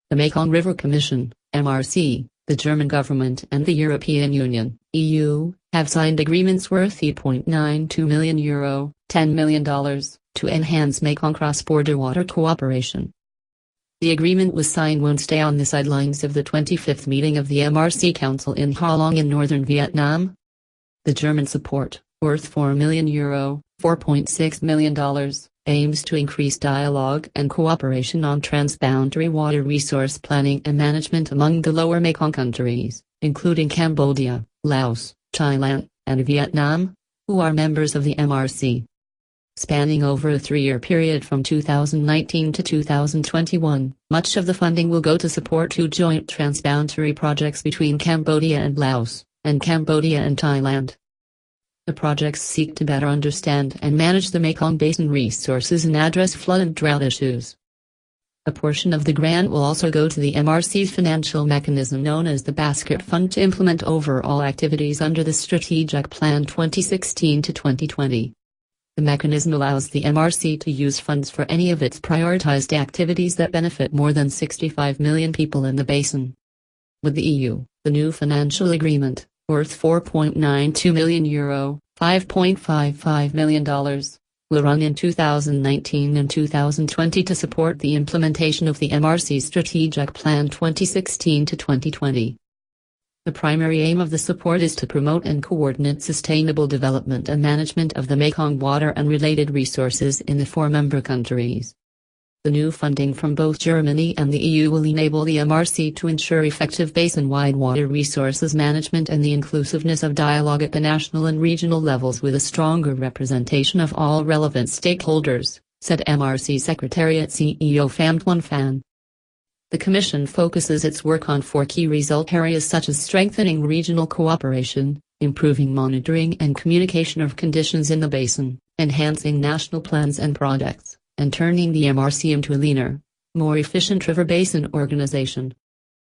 The Mekong River Commission, MRC, the German government and the European Union, EU, have signed agreements worth €8.92 million, $10 million, to enhance Mekong cross-border water cooperation. The agreement was signed Wednesday on the sidelines of the 25th meeting of the MRC Council in Ha Long in northern Vietnam. The German support, worth €4 million, $4.6 million, aims to increase dialogue and cooperation on transboundary water resource planning and management among the lower Mekong countries, including Cambodia, Laos, Thailand, and Vietnam, who are members of the MRC. Spanning over a 3-year period from 2019 to 2021, much of the funding will go to support 2 joint transboundary projects between Cambodia and Laos, and Cambodia and Thailand. The projects seek to better understand and manage the Mekong Basin resources and address flood and drought issues. A portion of the grant will also go to the MRC's financial mechanism known as the Basket Fund to implement overall activities under the Strategic Plan 2016 to 2020. The mechanism allows the MRC to use funds for any of its prioritized activities that benefit more than 65 million people in the basin. With the EU, the new financial agreement, worth €4.92 million, $5.55 million, will run in 2019 and 2020 to support the implementation of the MRC Strategic Plan 2016 to 2020. The primary aim of the support is to promote and coordinate sustainable development and management of the Mekong water and related resources in the 4 member countries. The new funding from both Germany and the EU will enable the MRC to ensure effective basin-wide water resources management and the inclusiveness of dialogue at the national and regional levels with a stronger representation of all relevant stakeholders, said MRC Secretariat CEO Pham Tuan Phan. The Commission focuses its work on 4 key result areas such as strengthening regional cooperation, improving monitoring and communication of conditions in the basin, enhancing national plans and projects, and turning the MRC into a leaner, more efficient river basin organization.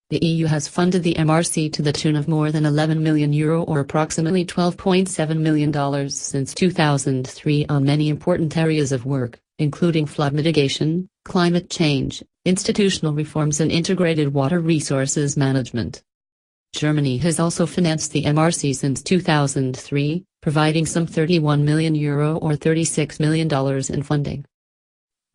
The EU has funded the MRC to the tune of more than €11 million or approximately $12.7 million since 2003 on many important areas of work, including flood mitigation, climate change, institutional reforms and integrated water resources management. Germany has also financed the MRC since 2003, providing some €31 million or $36 million in funding.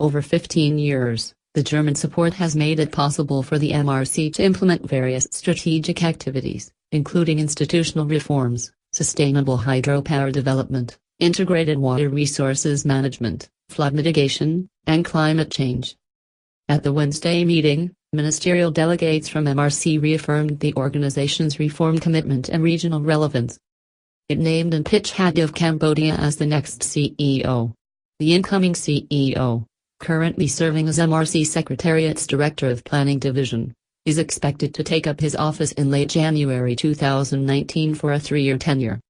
Over 15 years, the German support has made it possible for the MRC to implement various strategic activities, including institutional reforms, sustainable hydropower development, integrated water resources management, flood mitigation, and climate change. At the Wednesday meeting, ministerial delegates from MRC reaffirmed the organization's reform commitment and regional relevance. It named and pitched Hat of Cambodia as the next CEO. The incoming CEO, currently serving as MRC Secretariat's Director of Planning Division, is expected to take up his office in late January 2019 for a 3-year tenure.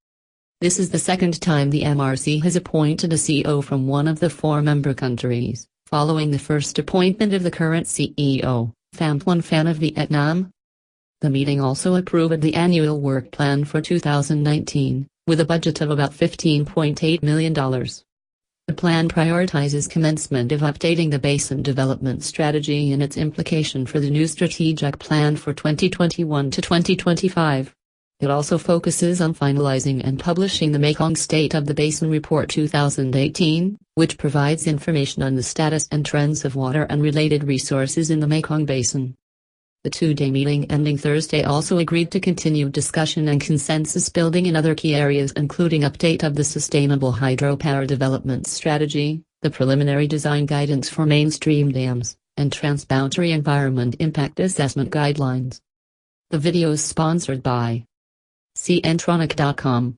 This is the second time the MRC has appointed a CEO from one of the 4 member countries, following the first appointment of the current CEO, Pham Tuan Phan of Vietnam. The meeting also approved the annual work plan for 2019, with a budget of about $15.8 million. The plan prioritizes commencement of updating the basin development strategy and its implication for the new strategic plan for 2021 to 2025. It also focuses on finalizing and publishing the Mekong State of the Basin Report 2018, which provides information on the status and trends of water and related resources in the Mekong Basin. The 2-day meeting ending Thursday also agreed to continue discussion and consensus building in other key areas including update of the Sustainable Hydropower Development Strategy, the preliminary design guidance for mainstream dams, and transboundary environment impact assessment guidelines. The video is sponsored by cntronic.com.